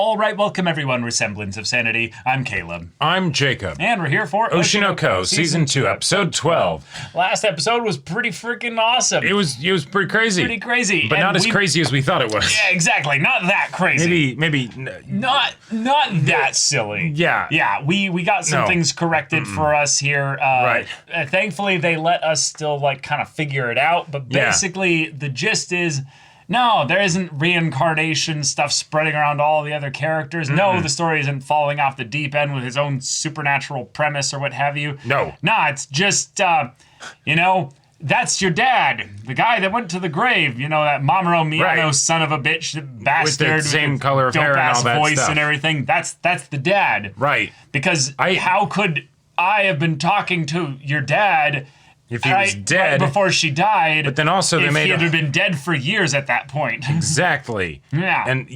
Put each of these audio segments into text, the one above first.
All right, welcome everyone, Semblance of Sanity. I'm Caleb. I'm Jacob. And we're here for Oshi no Ko, Season 2, Episode 12. Last episode was pretty freaking awesome. It was pretty crazy. Pretty crazy. But not as crazy as we thought it was. Yeah, exactly. Not that crazy. Maybe. Not that silly. Yeah. Yeah, we got some things corrected for us here. Right. Thankfully, they let us still, like, kind of figure it out. But basically, the gist is... No, there isn't reincarnation stuff spreading around all the other characters. No, the story isn't falling off the deep end with his own supernatural premise or what have you. No. Nah, it's just, that's your dad. The guy that went to the grave. You know, that Mamoru Miyano son of a bitch, bastard. With the same color of hair and all that voice stuff. and everything. That's the dad. Right. Because how could I have been talking to your dad... If he was dead. Right before she died. But then also they made he had been dead for years at that point. Exactly. Yeah. And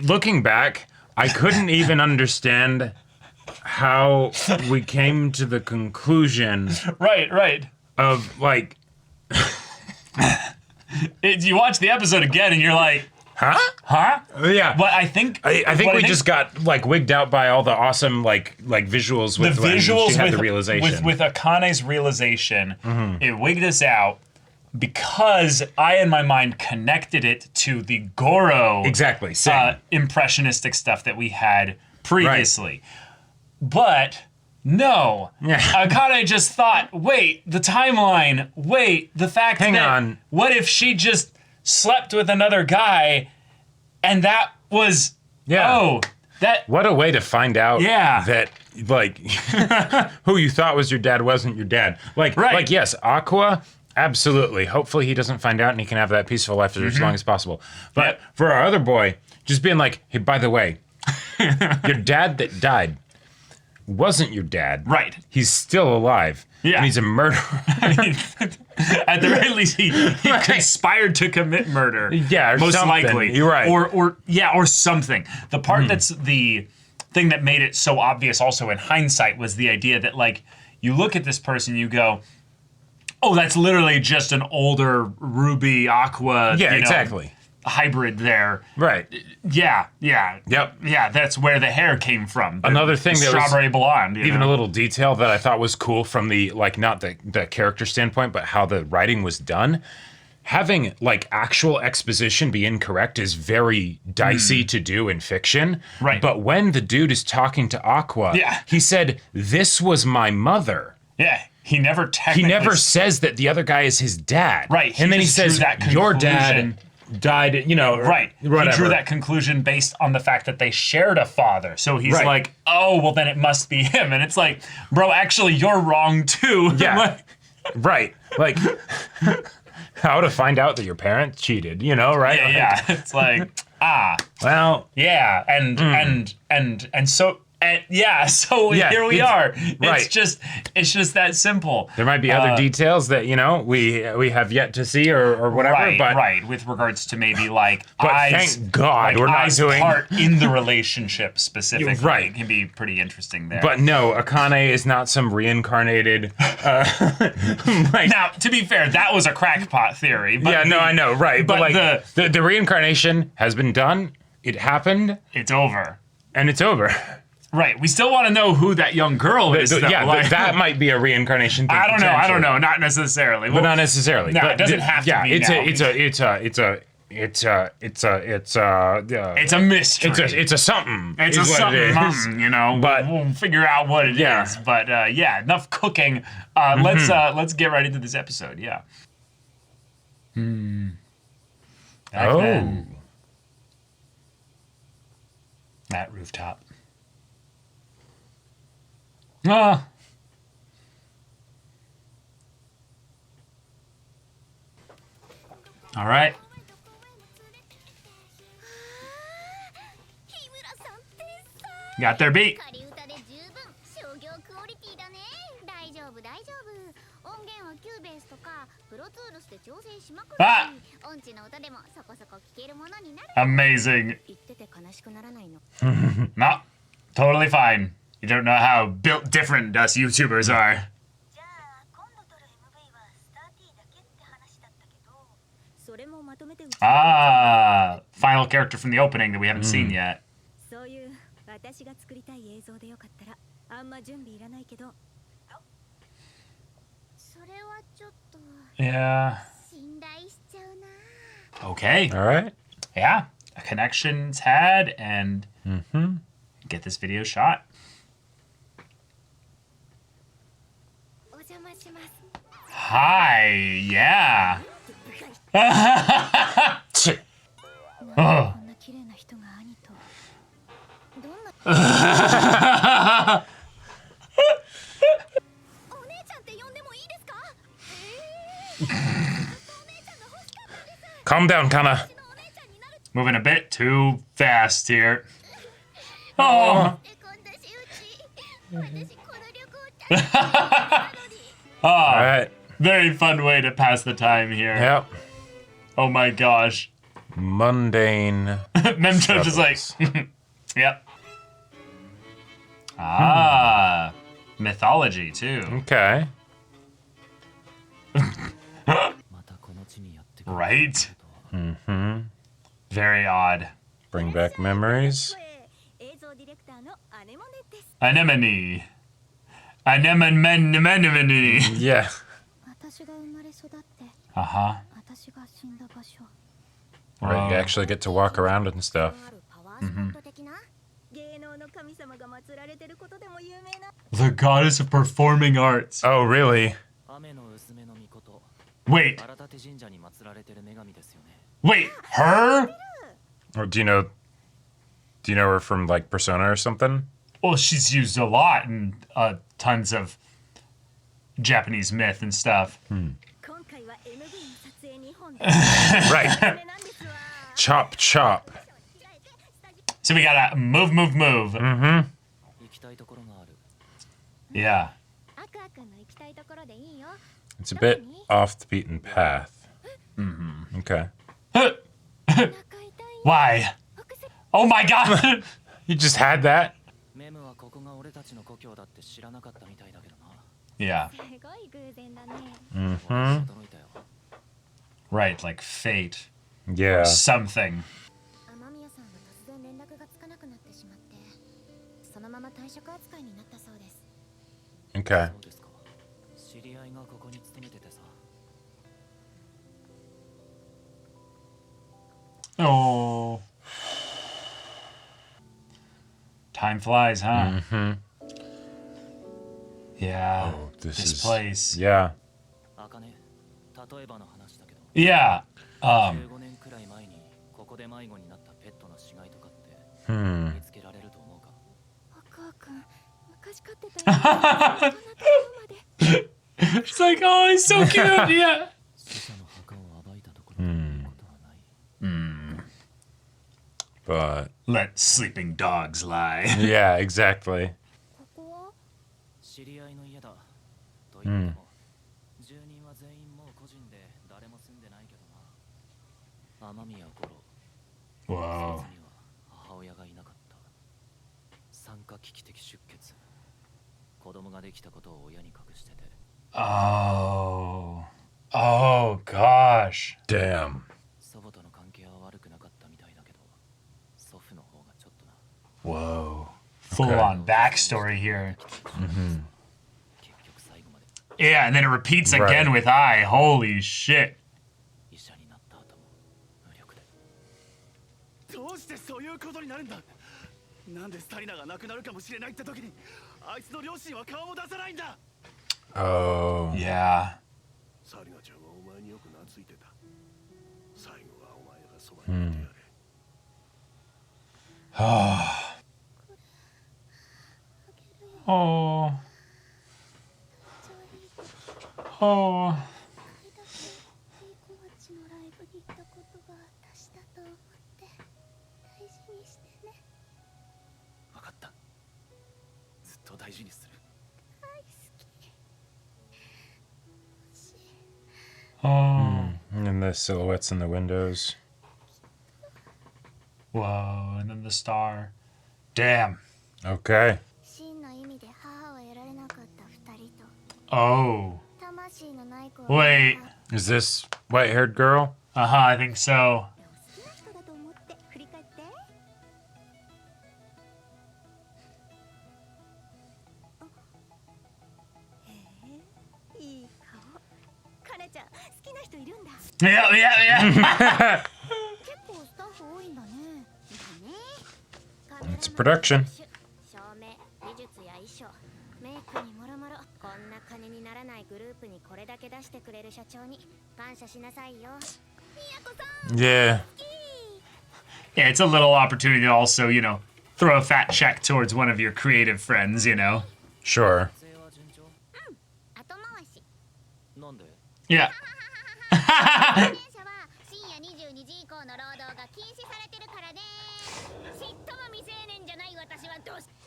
looking back, I couldn't even understand how we came to the conclusion. Right. Of, like... You watch the episode again and you're like... Huh? Yeah. But I think we just got like wigged out by all the awesome like visuals with the visuals she had with the realization. with Akane's realization. It wigged us out because I in my mind connected it to the Goro impressionistic stuff that we had previously. Right. But no. Akane just thought, wait, the timeline, the fact Hang on. What if she just slept with another guy, and that was what a way to find out that like who you thought was your dad wasn't your dad. Like yes, Aqua, absolutely. Hopefully he doesn't find out and he can have that peaceful life for as long as possible. But for our other boy, just being like, hey, by the way, your dad that died wasn't your dad. Right. He's still alive. Yeah. And he's a murderer. I mean, at the very least, he conspired to commit murder. Yeah, or most something. likely. You're right. Or something. The part that's the thing that made it so obvious also in hindsight was the idea that, like, you look at this person, you go, oh, that's literally just an older Ruby Aqua. Yeah, exactly. Hybrid there. Right. Yeah. Yep. Yeah, that's where the hair came from. Another thing that strawberry blonde. Even a little detail that I thought was cool from the, like, not the character standpoint, but how the writing was done. Having, like, actual exposition be incorrect is very dicey to do in fiction. Right. But when the dude is talking to Aqua, he said, "This was my mother." Yeah. He never says that the other guy is his dad. Right. And then he says, "Your dad died," right. Whatever. He drew that conclusion based on the fact that they shared a father. So he's like, oh, well, then it must be him. And it's like, bro, actually, you're wrong, too. Yeah. Right. Like, how to find out that your parents cheated, right? Yeah. It's like, well. Yeah. And so... here we are. It's just that simple. There might be other details that we have yet to see or whatever. Right. With regards to maybe like eyes. Thank God we're not doing part in the relationship specifically. Right. It can be pretty interesting there. But no, Akane is not some reincarnated. Now, to be fair, that was a crackpot theory. But I know, right? But like the reincarnation has been done. It happened. It's over. And it's over. Right. We still want to know who that young girl is. That might be a reincarnation thing. I don't know. Not necessarily. But not necessarily. No, but it doesn't have to be. It's a mystery. It's a something. It's a something. But we'll figure out what it is. But enough cooking. Let's get right into this episode. Yeah. Back then, that rooftop. All right. Got their beat. Amazing. No, totally fine. You don't know how built different us YouTubers are. Final character from the opening that we haven't seen yet. Yeah. Okay. All right. Yeah. A connection's had, and get this video shot. Hi. Yeah. Oh. Calm down, Kana. Moving a bit too fast here. Oh. All right. Very fun way to pass the time here. Yep. Oh my gosh. Mundane. Memto just like, yep. Ah, mythology too. Okay. Right? Very odd. Bring back memories. Anemone. Anemone. Yeah. Uh-huh. Right, you actually get to walk around and stuff. The goddess of performing arts. Oh, really? Wait. Wait, her? Or do you know her from like Persona or something? Well, she's used a lot in tons of Japanese myth and stuff. Right. Chop, chop. So we gotta move. Yeah. It's a bit off the beaten path. Okay. Why? Oh my god! You just had that? Yeah. Right, like fate. Yeah. Something. Okay. Oh. Time flies, huh? Yeah. Oh, this place. Yeah. Yeah. It's like, oh, it's so cute. Yeah. But let sleeping dogs lie. Yeah, exactly. Whoa. Oh. Oh gosh. Damn. Whoa. Full on backstory here. Yeah, and then it repeats again with I. Holy shit. Oh. Yeah. Oh. Oh. Oh. Oh. And then the silhouettes in the windows. Whoa, and then the star. Damn. Okay. Oh. Wait. Is this white-haired girl? I think so. Yeah, yeah. It's production. Yeah. Yeah, it's a little opportunity to also, you know, throw a fat check towards one of your creative friends, you know? Sure. Yeah.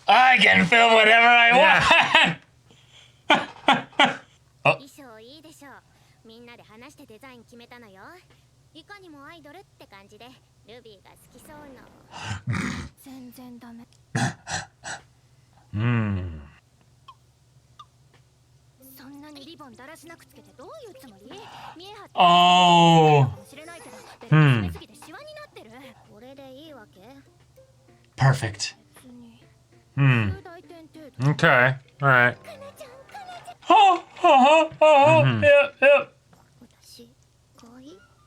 I can film whatever I want. Oh. みんなで話してデザイン決めたのよ。いかにもアイドルって感じでルビーが好きそうな。全然ダメ。そんなにリボンだらしなくつけてどういうつもり？見え張って。Oh. 知れないけど、詰めすぎてシワになってる。これでいいわけ？ Perfect. Okay. All right. Yep, yep.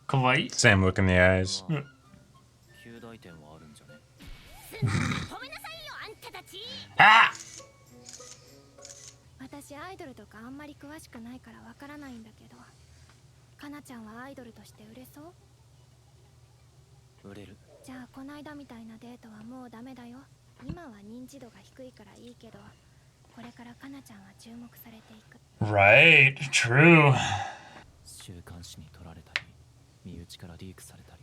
Kawaii? Same look in the eyes. Ah! 私アイドルとかあんまり詳しくないからわからないんだけど、かなちゃんはアイドルとして売れそう？売れる。じゃあこないだみたいなデートはもうダメだよ。今は認知度が低いからいいけど、これからかなちゃんは注目されていく。Right, true. 週刊誌に撮られたり、身内からリークされたり、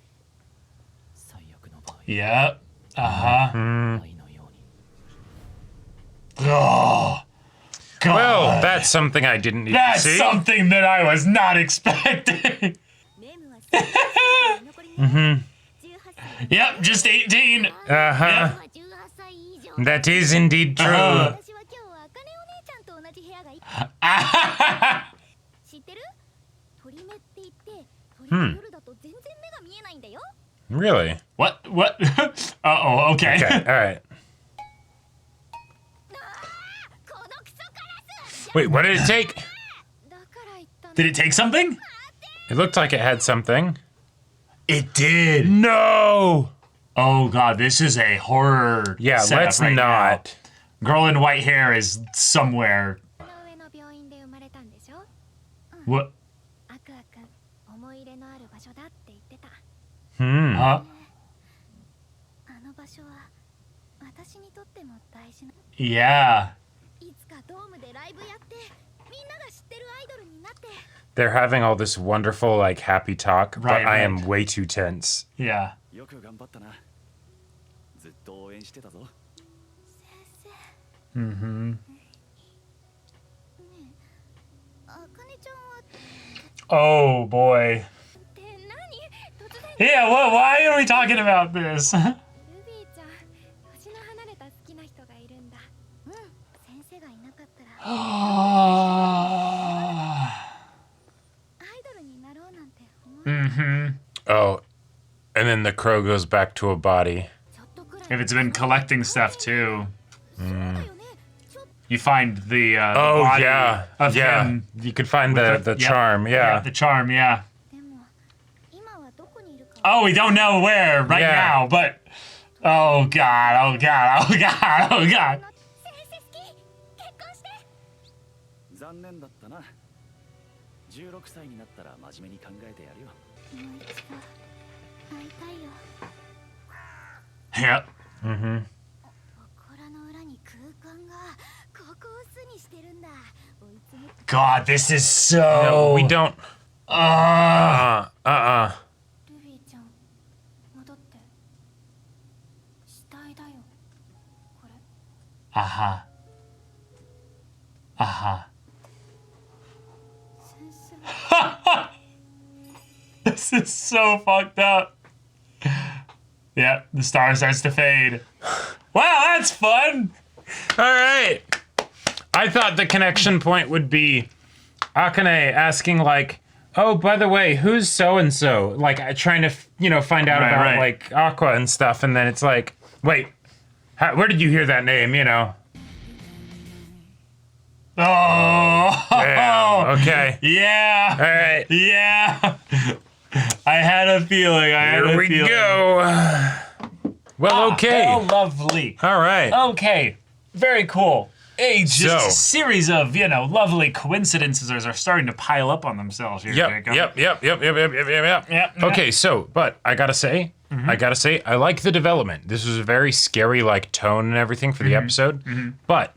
最悪の場合。Yep. Uh-huh. 愛のように。Oh. God. Well, that's something I didn't need to see. That's something that I was not expecting. Yep, just 18. Uh-huh. Yep. That is indeed true. Really? What? What? Uh-oh, okay. Okay, all right. Wait, what did it take? Did it take something? It looked like it had something. It did. No! Oh god, this is a horror. Yeah, let's right not. Now. Girl in white hair is somewhere. What? Huh? Yeah. They're having all this wonderful, like, happy talk, but Right, I am way too tense. Yeah. Mm-hmm. Oh boy. Yeah, why are we talking about this? Mm-hmm. Oh, and then the crow goes back to a body. If it's been collecting stuff too. You find the oh body yeah, of yeah. him. You could find the charm, yeah. The charm, yeah. Oh, we don't know where right now, but oh god, oh god, oh god, oh god. Yep. Mm-hmm. God, this is so... No, we don't... Uh-uh. Uh-huh. Uh-huh. This is so fucked up. Yep, the star starts to fade. Wow, that's fun! Alright. I thought the connection point would be Akane asking, like, oh, by the way, who's so-and-so? Like, trying to, find out about, like, Aqua and stuff, and then it's like, wait, where did you hear that name, Oh! Damn. Okay. Yeah. All right. Yeah. I had a feeling. Here we go. Well, okay. Oh, lovely. All right. Okay. Very cool. A series of, lovely coincidences are starting to pile up on themselves here, Jacob. Yep. Okay, so, but I gotta say, I like the development. This was a very scary, tone and everything for the episode. But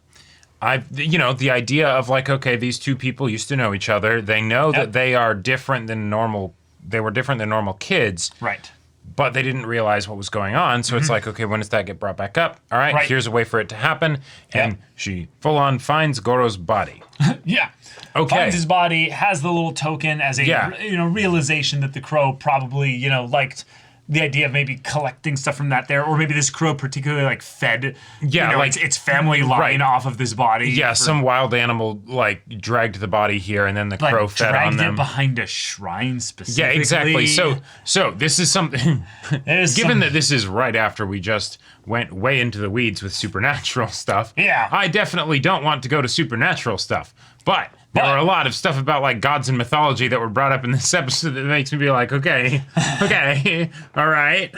the idea of okay, these two people used to know each other. They know that they are different than normal. They were different than normal kids. Right. But they didn't realize what was going on. So it's okay, when does that get brought back up? All right, here's a way for it to happen. And she full on finds Goro's body. Yeah. Okay. Finds his body, has the little token as a realization that the crow probably, liked the idea of maybe collecting stuff from that there, or maybe this crow particularly fed its family line off of this body. Yeah, some wild animal dragged the body here, and then the crow fed on them. Dragged it behind a shrine specifically. Yeah, exactly. So this is something. Given that this is right after we just went way into the weeds with supernatural stuff. Yeah. I definitely don't want to go to supernatural stuff, but there are a lot of stuff about gods and mythology that were brought up in this episode that makes me be okay, all right,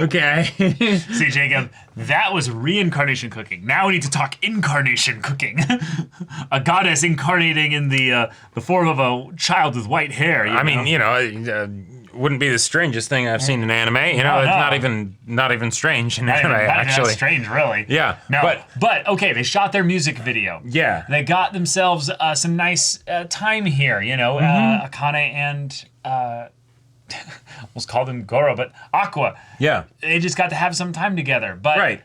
okay. See, Jacob, that was reincarnation cooking. Now we need to talk incarnation cooking. A goddess incarnating in the form of a child with white hair. I mean, wouldn't be the strangest thing I've seen in anime. It's not even strange in anime, actually. Not strange, really. Yeah. No, but okay, they shot their music video. Yeah. They got themselves some nice time here. Akane and almost called him Goro, but Aqua. Yeah. They just got to have some time together. But right.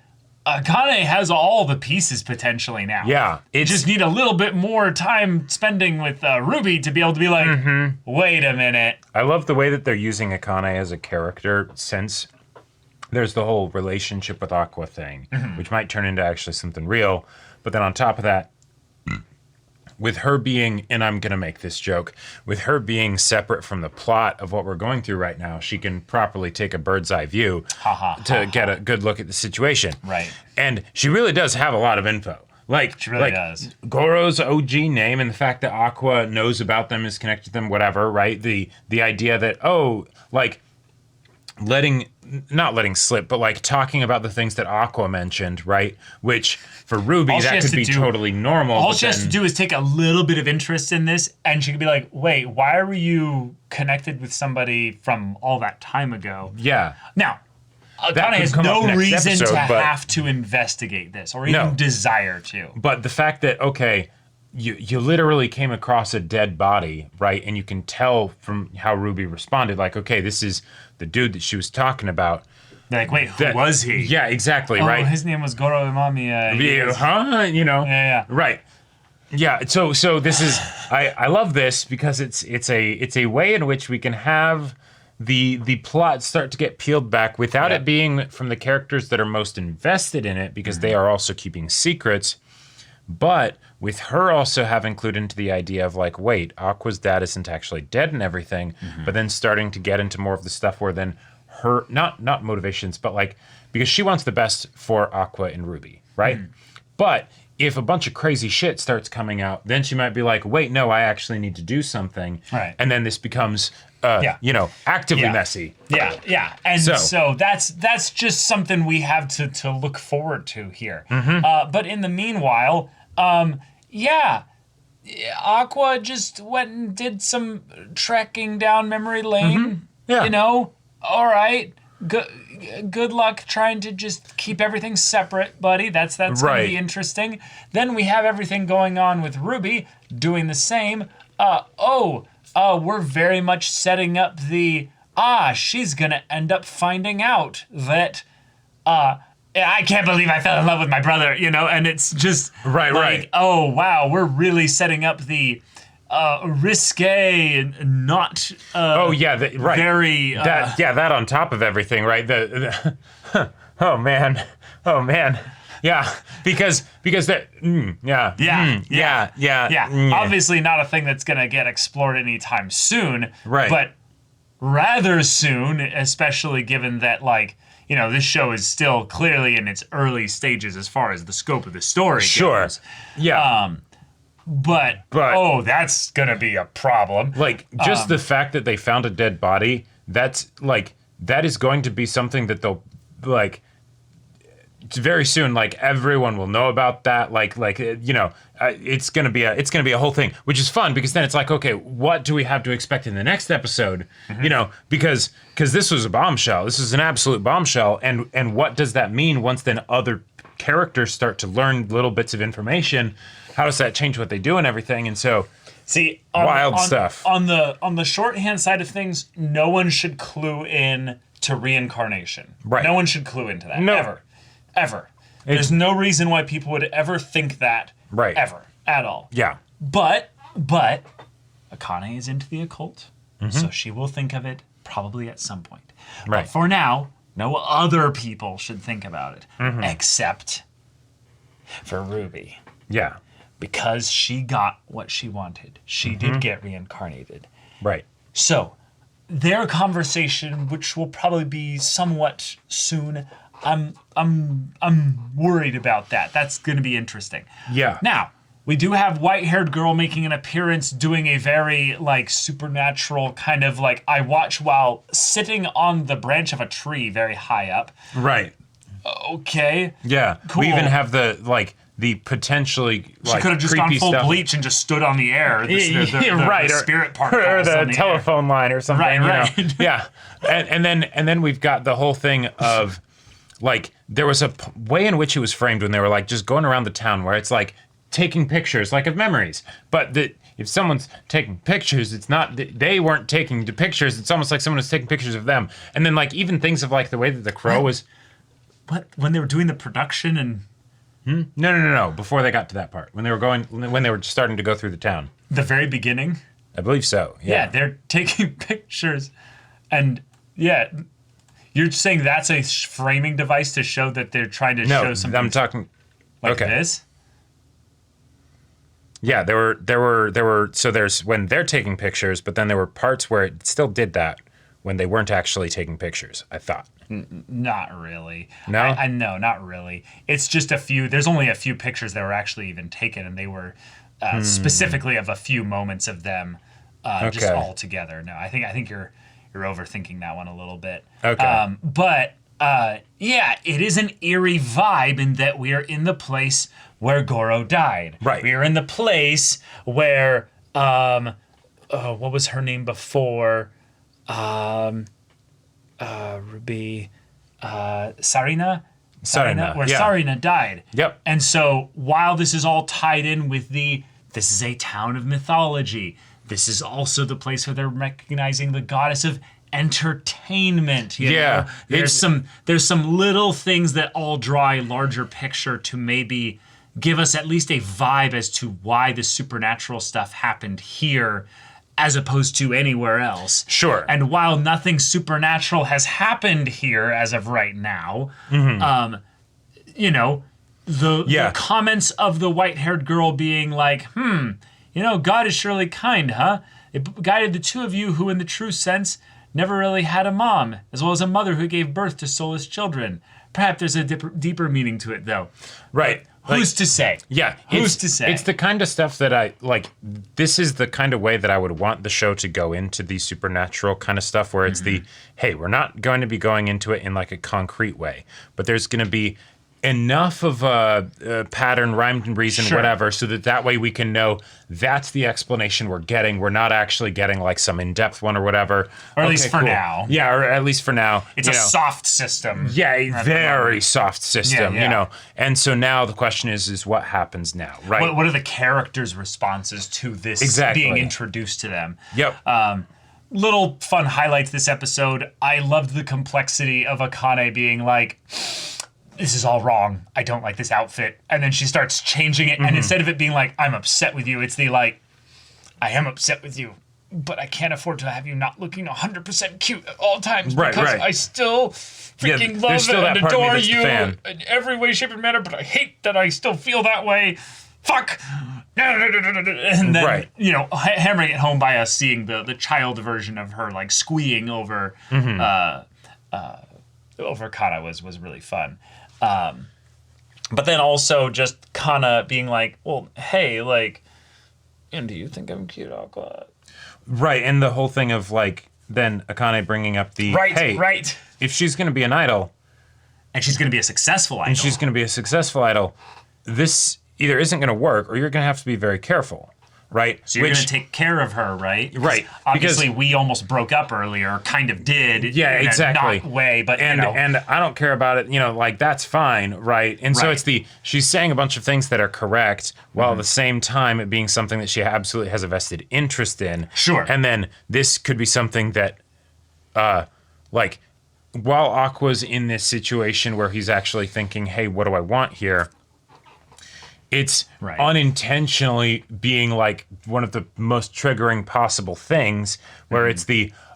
Akane has all the pieces potentially now. Yeah. It just need a little bit more time spending with Ruby to be able to be wait a minute. I love the way that they're using Akane as a character, since there's the whole relationship with Aqua thing, which might turn into actually something real. But then on top of that, with her being, and I'm going to make this joke, with her being separate from the plot of what we're going through right now, she can properly take a bird's eye view to get a good look at the situation. Right. And she really does have a lot of info. She really does. Goro's OG name and the fact that Aqua knows about them, is connected to them, whatever, right? The idea that, not letting slip, but talking about the things that Aqua mentioned, right? Which for Ruby, that could be totally normal. All she has to do is take a little bit of interest in this, and she could be like, wait, why were you connected with somebody from all that time ago? Yeah. Now, Akane has no reason to have to investigate this or even desire to. But the fact that, okay, you literally came across a dead body, right? And you can tell from how Ruby responded, okay, this is the dude that she was talking about. They're like, wait, who was he? Yeah, exactly, right? His name was Goro Imami. Huh? Yeah. Right. Yeah, so this is, I love this because it's a way in which we can have the plot start to get peeled back without it being from the characters that are most invested in it, because they are also keeping secrets. But with her also having clued into the idea of wait, Aqua's dad isn't actually dead and everything, but then starting to get into more of the stuff where then her, not motivations, but because she wants the best for Aqua and Ruby, right? But if a bunch of crazy shit starts coming out, then she might be like, wait, no, I actually need to do something. Right. And then this becomes, actively messy. Yeah. And so that's just something we have to look forward to here. But in the meanwhile, Aqua just went and did some trekking down memory lane. Yeah. All right. Good luck trying to just keep everything separate, buddy. That's going to be interesting. Then we have everything going on with Ruby doing the same. We're very much setting up she's going to end up finding out that I can't believe I fell in love with my brother, and it's just right. Oh wow, we're really setting up the risque and not very that on top of everything, right? Oh man, yeah, because that obviously not a thing that's gonna get explored anytime soon, right? But rather soon, especially given that this show is still clearly in its early stages as far as the scope of the story goes. Yeah. But oh, that's gonna be a problem. Like, just the fact that they found a dead body, that's like, that is going to be something that they'll, like, very soon, like, everyone will know about that. It's gonna be a whole thing, which is fun, because then it's like, okay, what do we have to expect in the next episode? Because this was a bombshell. This is an absolute bombshell, and what does that mean once then other characters start to learn little bits of information? How does that change what they do and everything? And so, wild stuff. On the shorthand side of things, no one should clue in to reincarnation. Right. No one should clue into that. No. Ever. There's no reason why people would ever think that. Right. Ever. At all. Yeah. But Akane is into the occult, so she will think of it probably at some point. Right. But for now, no other people should think about it, except for Ruby. Yeah. Because she got what she wanted. She did get reincarnated. Right. So, their conversation, which will probably be somewhat soon, I'm worried about that. That's going to be interesting. Yeah. Now, we do have white-haired girl making an appearance, doing a very, like, supernatural kind of, like, I watch while sitting on the branch of a tree very high up. Right. Okay. Yeah. Cool. We even have the potentially, like, she could have just gone full stuff. Bleach and just stood on the air. Right. The spirit part. Or the telephone line or something. Right. Yeah. And then we've got the whole thing of, like, there was a way in which it was framed when they were, like, just going around the town where it's, like, taking pictures, like, of memories. But if someone's taking pictures, it's not, they weren't taking the pictures. It's almost like someone was taking pictures of them. And then, like, even things of, like, the way that the crow was... What? When they were doing the production and... No. Before they got to that part. When they were starting to go through the town. The very beginning? I believe so, yeah. Yeah, they're taking pictures. And, yeah... You're saying that's a framing device to show that they're trying to show something? No, I'm talking... Like this? Yeah, there were... So there's when they're taking pictures, but then there were parts where it still did that when they weren't actually taking pictures, I thought. Not really. No? No, not really. It's just a few... There's only a few pictures that were actually even taken, and they were specifically of a few moments of them just all together. No, I think you're overthinking that one a little bit. Okay. But yeah, it is an eerie vibe in that we are in the place where Goro died. Right. We are in the place where what was her name before? Ruby, Sarina, where Sarina died. Yep. And so while this is all tied in with this is a town of mythology. This is also the place where they're recognizing the goddess of entertainment. You know? There's some little things that all draw a larger picture to maybe give us at least a vibe as to why the supernatural stuff happened here as opposed to anywhere else. Sure. And while nothing supernatural has happened here as of right now, the comments of the white-haired girl being like, God is surely kind, huh? It guided the two of you who, in the true sense, never really had a mom, as well as a mother who gave birth to soulless children. Perhaps there's a deeper meaning to it, though. Right. Who's to say? Yeah. Who's to say? It's the kind of stuff that I, like, this is the kind of way that I would want the show to go into the supernatural kind of stuff, where it's hey, we're not going to be going into it in, like, a concrete way, but there's going to be enough of a pattern, rhyme and reason, whatever, so that way we can know that's the explanation we're getting. We're not actually getting, like, some in-depth one or whatever. Or at least for now. Yeah, or at least for now. It's a soft system. Yeah, a very soft system, And so now the question is what happens now, right? What are the characters' responses to this being introduced to them? Yep. Little fun highlights this episode. I loved the complexity of Akane being like, this is all wrong. I don't like this outfit. And then she starts changing it. And instead of it being like, I'm upset with you, it's the like, I am upset with you, but I can't afford to have you not looking 100% cute at all times because I still freaking love and adore you in every way, shape, and manner, but I hate that I still feel that way. Fuck. And then, hammering it home by us seeing the child version of her like squeeing over over Kana was really fun. But then also just Kana being like, well, hey, like, And do you think I'm cute, Aqua? Right, and the whole thing of like then Akane bringing up the right. If she's going to be an idol, and she's going to be a successful idol, this either isn't going to work or you're going to have to be very careful, right? So you're going to take care of her, right? Right. Obviously, we almost broke up earlier, kind of did. Yeah, in exactly. A not way, but and I don't care about it. Like that's fine, right? And so it's she's saying a bunch of things that are correct, while at the same time it being something that she absolutely has a vested interest in. Sure. And then this could be something that, like, while Aqua's in this situation where he's actually thinking, "Hey, what do I want here?" It's unintentionally being like one of the most triggering possible things where it's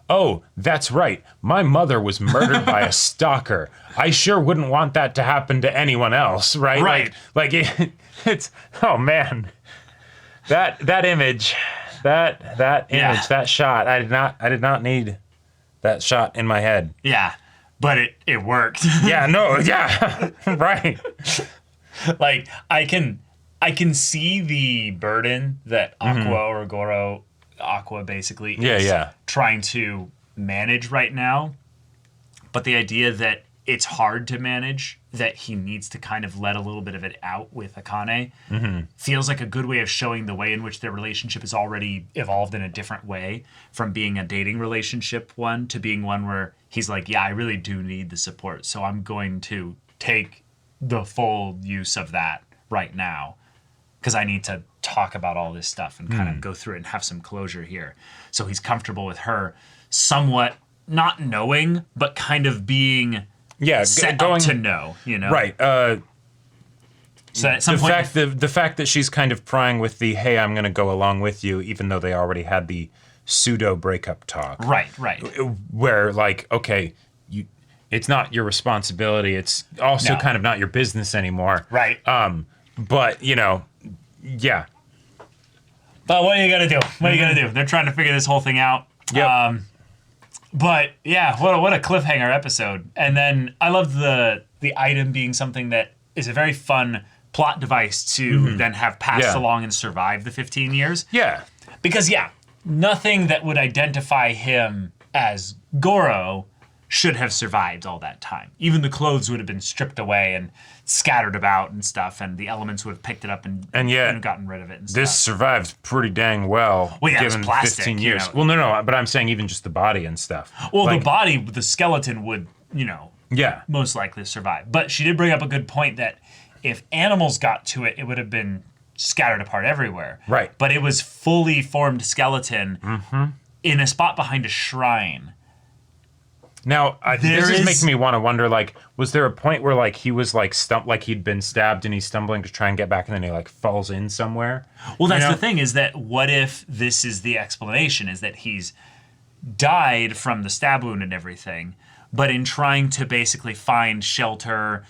oh, that's right. My mother was murdered by a stalker. I sure wouldn't want that to happen to anyone else, right? Right. It's, oh man, that image, that shot, I did not need that shot in my head. Yeah, but it worked. Right. Like I can see the burden that Aqua basically is trying to manage right now. But the idea that it's hard to manage, that he needs to kind of let a little bit of it out with Akane, feels like a good way of showing the way in which their relationship has already evolved in a different way, from being a dating relationship one to being one where he's like, yeah, I really do need the support, so I'm going to take the full use of that right now because I need to talk about all this stuff and kind of go through it and have some closure here. So he's comfortable with her somewhat not knowing, but kind of being set up to know, Right. So at some point... the fact that she's kind of prying with the, hey, I'm going to go along with you, even though they already had the pseudo breakup talk. Right. Where, like, okay, it's not your responsibility. It's also kind of not your business anymore. Right. But, yeah. But what are you going to do? What are you going to do? They're trying to figure this whole thing out. Yep. But, yeah, what a cliffhanger episode. And then I love the item being something that is a very fun plot device to then have passed along and survive the 15 years. Yeah. Because, nothing that would identify him as Goro should have survived all that time. Even the clothes would have been stripped away and scattered about and stuff, and the elements would have picked it up and gotten rid of it and stuff. This survived pretty dang well, given plastic, 15 years. Well, no, but I'm saying even just the body and stuff. Well, the body, the skeleton would, most likely survive. But she did bring up a good point that if animals got to it, it would have been scattered apart everywhere. Right. But it was fully formed skeleton in a spot behind a shrine. Now, this is making me want to wonder, like, was there a point where, like, he was, like, he'd been stabbed and he's stumbling to try and get back and then he, like, falls in somewhere? Well, that's the thing, is that what if this is the explanation, is that he's died from the stab wound and everything, but in trying to basically find shelter,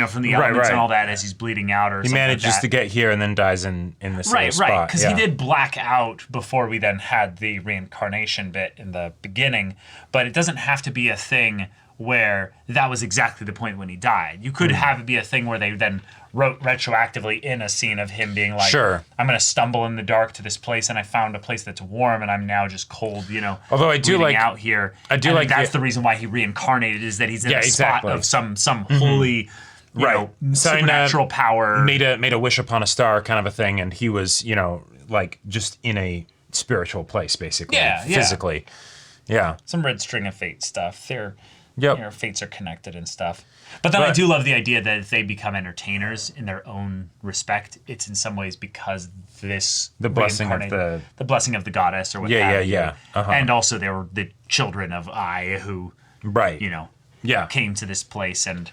from the elements and all that as he's bleeding out or something like that. He manages to get here and then dies in the same spot. Right, because he did black out before we then had the reincarnation bit in the beginning, but it doesn't have to be a thing where that was exactly the point when he died. You could have it be a thing where they then wrote retroactively in a scene of him being like, sure, I'm going to stumble in the dark to this place and I found a place that's warm and I'm now just cold, Although I do like out here. That's the reason why he reincarnated, is that he's in a spot of some holy... supernatural power. Made a wish upon a star kind of a thing, and he was, like just in a spiritual place, basically. Physically. Yeah. Some red string of fate stuff. Fates are connected and stuff. But then I do love the idea that if they become entertainers in their own respect, it's in some ways because the blessing of the goddess or what have you. And also they were the children of Ai who came to this place and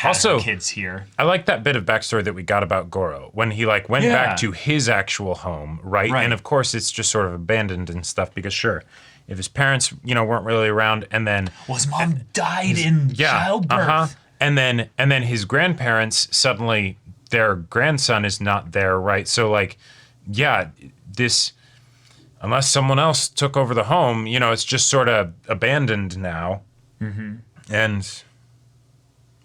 also, kids here. I like that bit of backstory that we got about Goro when he went back to his actual home, right? And of course, it's just sort of abandoned and stuff because sure, if his parents, weren't really around, and then his mom died in childbirth, and then his grandparents suddenly their grandson is not there, right? So this, unless someone else took over the home, it's just sort of abandoned now, and.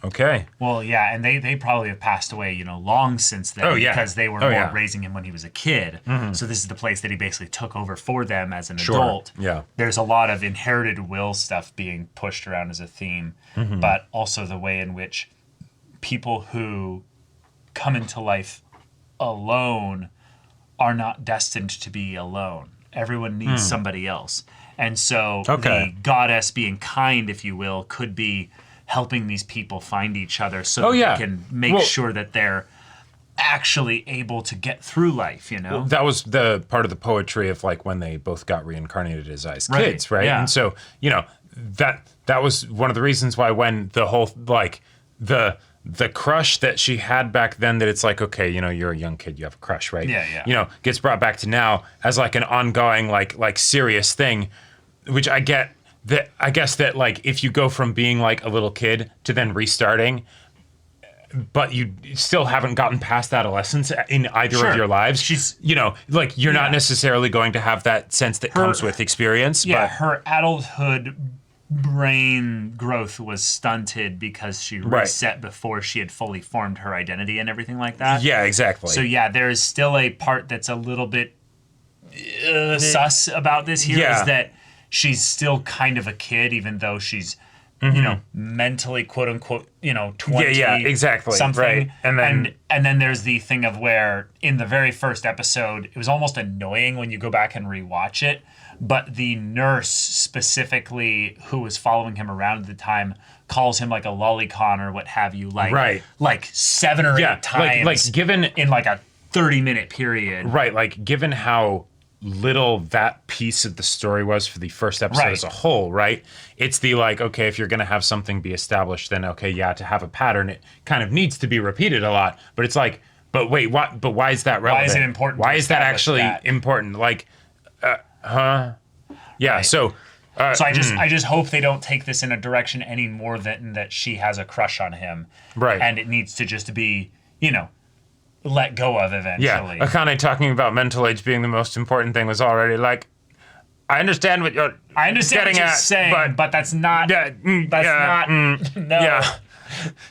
Okay. Well, yeah, and they probably have passed away, long since then. Oh, yeah. Because they were raising him when he was a kid. So this is the place that he basically took over for them as an adult. Yeah. There's a lot of inherited will stuff being pushed around as a theme, but also the way in which people who come into life alone are not destined to be alone. Everyone needs somebody else. And so the goddess being kind, if you will, could be helping these people find each other so that they can make sure that they're actually able to get through life, That was the part of the poetry of like when they both got reincarnated as kids, right? Yeah. And so, that was one of the reasons why when the whole like the crush that she had back then, that it's like, okay, you're a young kid, you have a crush, right? Yeah. Gets brought back to now as like an ongoing like serious thing, which I get. That I guess that like if you go from being like a little kid to then restarting, but you still haven't gotten past adolescence in either of your lives, she's like you're not necessarily going to have that sense that comes with experience. Yeah, but her adulthood brain growth was stunted because she reset before she had fully formed her identity and everything like that. Yeah, exactly. So yeah, there is still a part that's a little bit sus about this here, is that she's still kind of a kid, even though she's, mentally, quote unquote, 20 exactly. something. Right. And then there's the thing of where in the very first episode, it was almost annoying when you go back and rewatch it, but the nurse specifically who was following him around at the time calls him like a lolicon or what have you, like 7 or 8 times. Like given in like a 30-minute period. Right, like given how little that piece of the story was for the first episode as a whole, right? It's the like, okay, if you're going to have something be established, then okay, to have a pattern, it kind of needs to be repeated a lot. But it's like, but wait, what? But why is that relevant? Why is it important? Why is that actually important? Like, Yeah. So I just hope they don't take this in a direction any more than that she has a crush on him, right? And it needs to just be, let go of eventually. Yeah, Akane talking about mental age being the most important thing was already like, I understand what you're saying, but that's not. No. Yeah.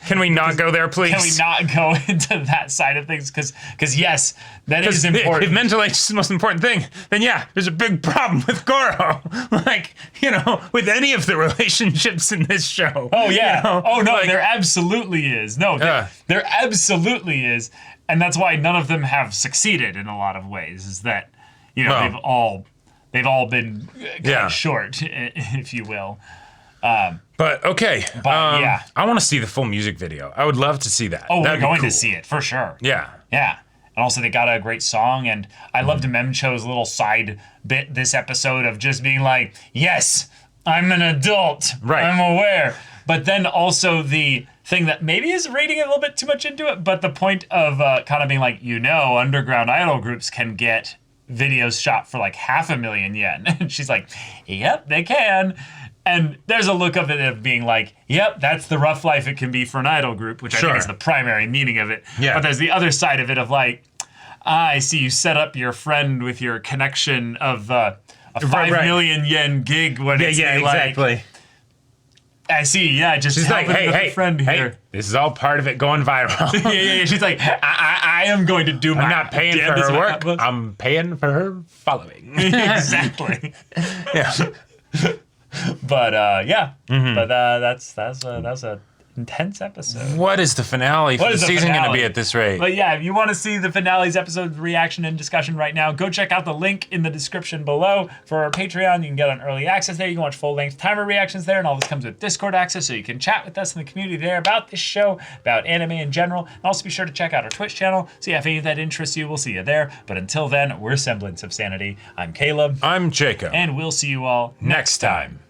Can we not go there, please? Can we not go into that side of things? Because yes, that is important. If mental age is the most important thing, then there's a big problem with Goro. Like, with any of the relationships in this show. Oh, yeah. There absolutely is. No, there absolutely is. And that's why none of them have succeeded in a lot of ways, is that, they've all been kind of short, if you will. But okay, I want to see the full music video. I would love to see that. Oh, we're going to see it for sure. Yeah. And also they got a great song, and I loved Memcho's little side bit this episode of just being like, yes, I'm an adult. Right. I'm aware. But then also the thing that maybe is reading a little bit too much into it, but the point of kind of being like, underground idol groups can get videos shot for like 500,000 yen. And she's like, yep, they can. And there's a look of it of being like, yep, that's the rough life it can be for an idol group, which I think is the primary meaning of it. Yeah. But there's the other side of it of like, I see you set up your friend with your connection of a 5 million yen gig when it's exactly. Like, I see, just she's like, hey, friend here. Hey, this is all part of it going viral. yeah. She's like, I am going to do my... I'm not paying for her work. I'm paying for her following. Exactly. Yeah. But but that's a intense episode. What is the finale for the season going to be at this rate? But yeah, if you want to see the finale's episode reaction and discussion right now, go check out the link in the description below for our Patreon. You can get on early access there. You can watch full-length timer reactions there, and all this comes with Discord access, so you can chat with us in the community there about this show, about anime in general. And also be sure to check out our Twitch channel. So yeah, if any of that interests you, we'll see you there. But until then, we're Semblance of Sanity. I'm Caleb. I'm Jacob. And we'll see you all next time.